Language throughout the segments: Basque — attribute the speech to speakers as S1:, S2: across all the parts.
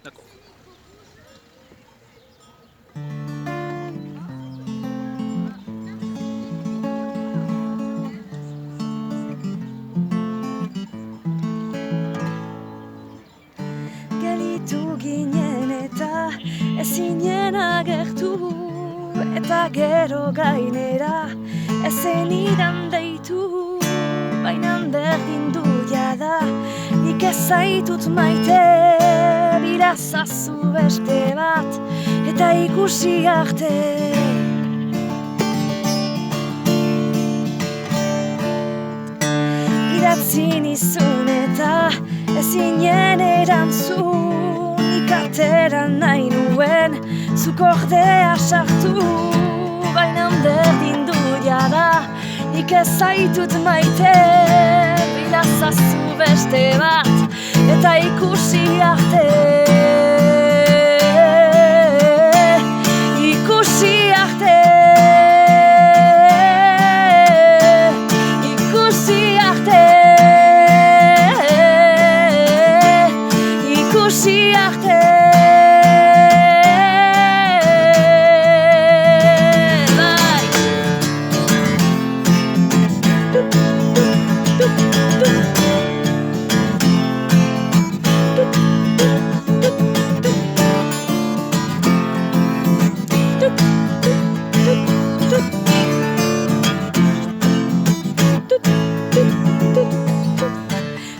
S1: D'accord.
S2: Gelitu ginen eta ezinen agertu, eta gero gainera ezen idan deitu. Baina berdin du jada, nik ez zaitut maite, birazazu beste bat, eta ikusi arte. Idatzi nizun eta ezinen erantzun, nik atera nahi nuen, zuk ordea sartu. Baina berdin du jada, nik ez zaitut maite, birazazu beste bat, eta ikusi arte. Ikusi arte. Ikusi arte. Ikusi arte.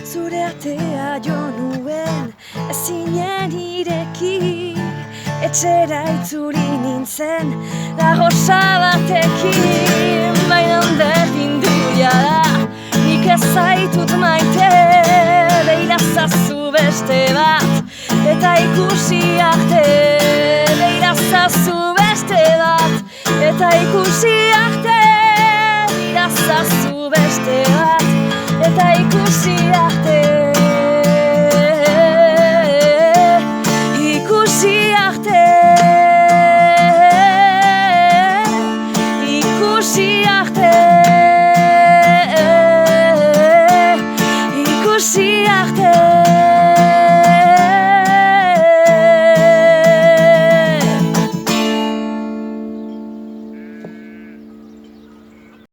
S2: Zure atea jo nuen, ezinen ireki, etxera itzuli nintzen, lagosa batekin. Baina berdin du jada, nik ez zaitut maite, beirazazu beste bat, eta ikusi arte. Beirazazu beste bat, eta ikusi arte. Beirazazu beste bat, eta ikusi arte.